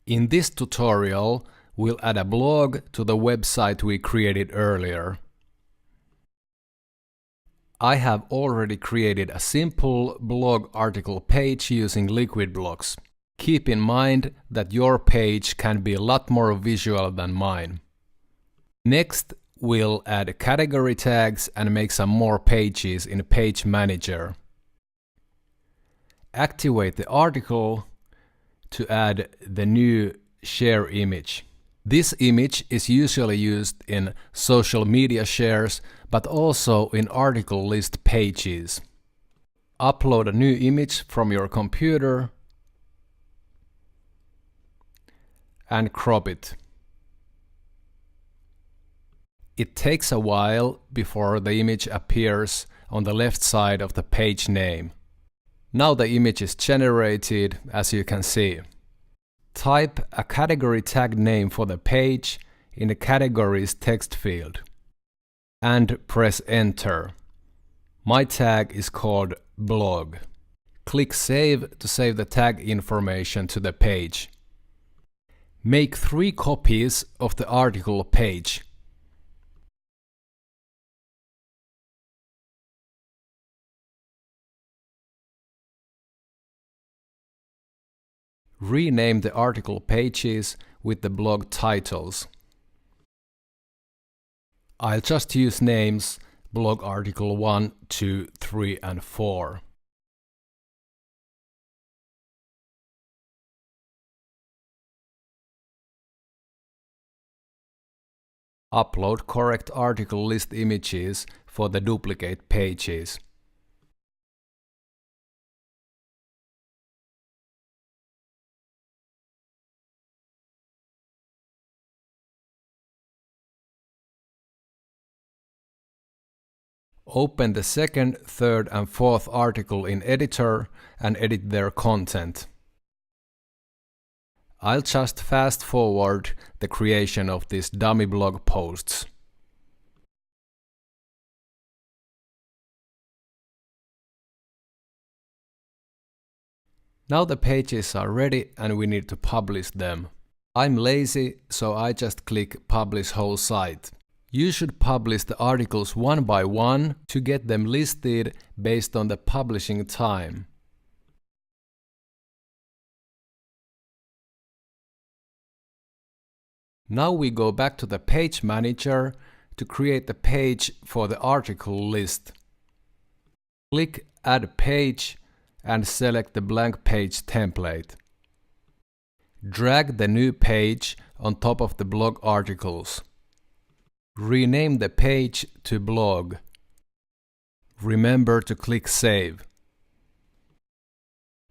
In this tutorial, we'll add a blog to the website we created earlier. I have already created a simple blog article page using LiquidBlox. Keep in mind that your page can be a lot more visual than mine. Next, we'll add category tags and make some more pages in Page Manager. Activate the article to add the new share image. This image is usually used in social media shares, but also in article list pages. Upload a new image from your computer and crop it. It takes a while before the image appears on the left side of the page name. Now the image is generated, as you can see. Type a category tag name for the page in the categories text field and press enter. My tag is called blog. Click save to save the tag information to the page. Make 3 copies of the article page. Rename the article pages with the blog titles. I'll just use names blog article 1, 2, 3 and 4. Upload correct article list images for the duplicate pages. Open the second, third and fourth article in editor and edit their content. I'll just fast forward the creation of these dummy blog posts. Now the pages are ready and we need to publish them. I'm lazy, so I just click Publish Whole Site. You should publish the articles one by one to get them listed based on the publishing time. Now we go back to the Page Manager to create the page for the article list. Click Add Page and select the blank page template. Drag the new page on top of the blog articles. Rename the page to blog. Remember to click Save.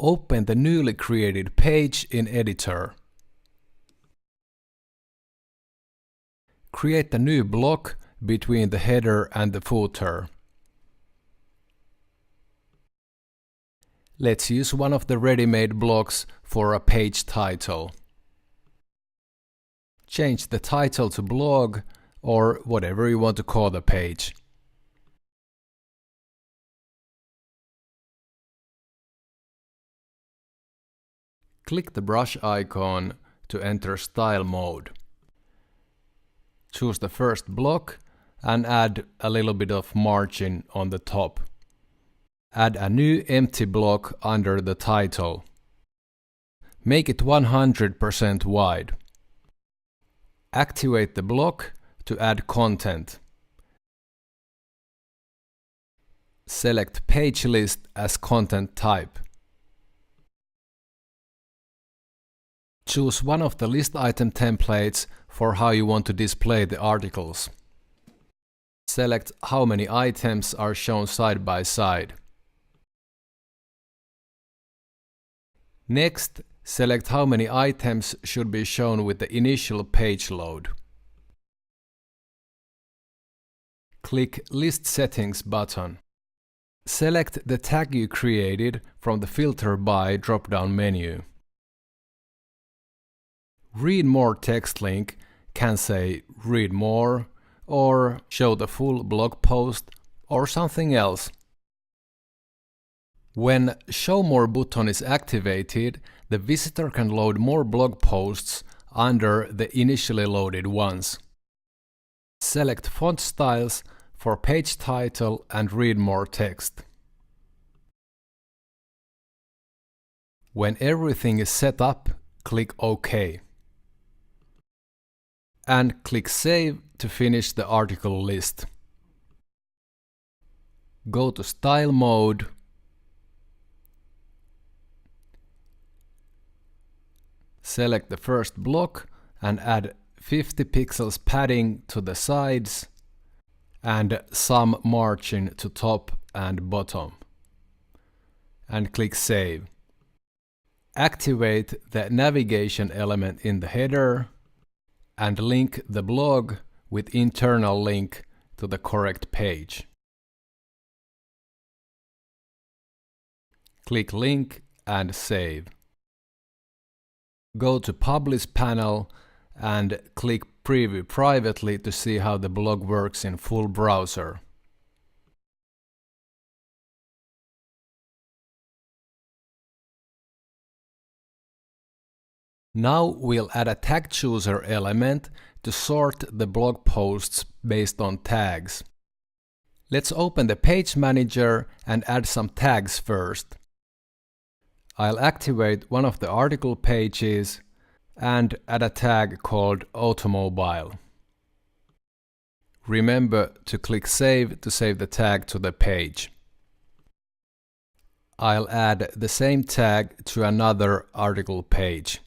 Open the newly created page in editor. Create a new block between the header and the footer. Let's use one of the ready-made blocks for a page title. Change the title to blog or whatever you want to call the page. Click the brush icon to enter style mode. Choose the first block and add a little bit of margin on the top. Add a new empty block under the title. Make it 100% wide. Activate the block to add content. Select Page List as content type. Choose one of the list item templates for how you want to display the articles. Select how many items are shown side by side. Next, select how many items should be shown with the initial page load. Click List Settings button. Select the tag you created from the Filter By drop-down menu. Read More text link can say Read More or Show the full blog post or something else. When Show More button is activated, the visitor can load more blog posts under the initially loaded ones. Select font styles for page title and read more text. When everything is set up, click OK. And click Save to finish the article list. Go to Style mode. Select the first block and add 50 pixels padding to the sides and some margin to top and bottom. And click Save. Activate the navigation element in the header and link the blog with internal link to the correct page. Click Link and save. Go to Publish panel and click Preview privately to see how the blog works in full browser. Now we'll add a tag chooser element to sort the blog posts based on tags. Let's open the page manager and add some tags first. I'll activate one of the article pages and add a tag called Automobile. Remember to click Save to save the tag to the page. I'll add the same tag to another article page.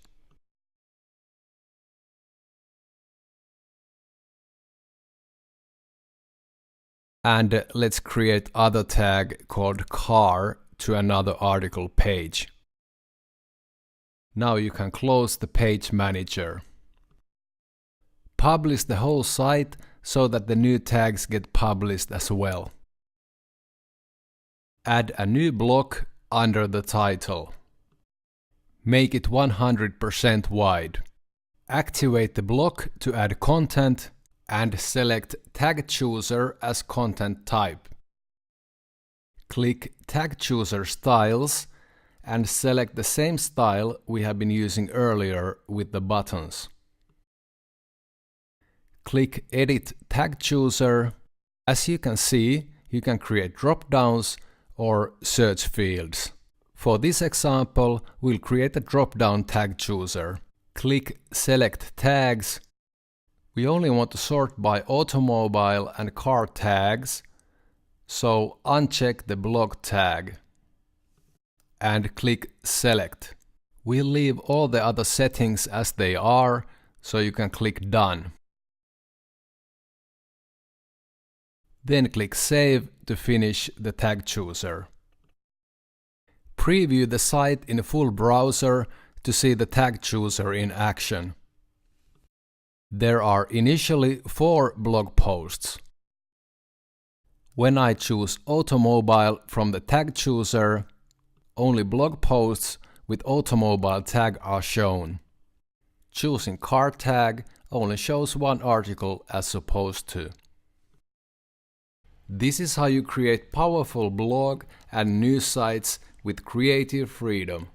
And let's create other tag called Car to another article page. Now you can close the page manager. Publish the whole site so that the new tags get published as well. Add a new block under the title. Make it 100% wide. Activate the block to add content and select Tag Chooser as content type. Click Tag Chooser Styles and select the same style we have been using earlier with the buttons. Click Edit Tag Chooser. As you can see, you can create drop-downs or search fields. For this example, we'll create a drop-down tag chooser. Click Select Tags. We only want to sort by automobile and car tags, so uncheck the blog tag and click Select. We'll leave all the other settings as they are, so you can click Done. Then click Save to finish the tag chooser. Preview the site in a full browser to see the tag chooser in action. There are initially 4 blog posts. When I choose Automobile from the tag chooser, only blog posts with Automobile tag are shown. Choosing Car tag only shows one article as opposed to. This is how you create powerful blog and news sites with creative freedom.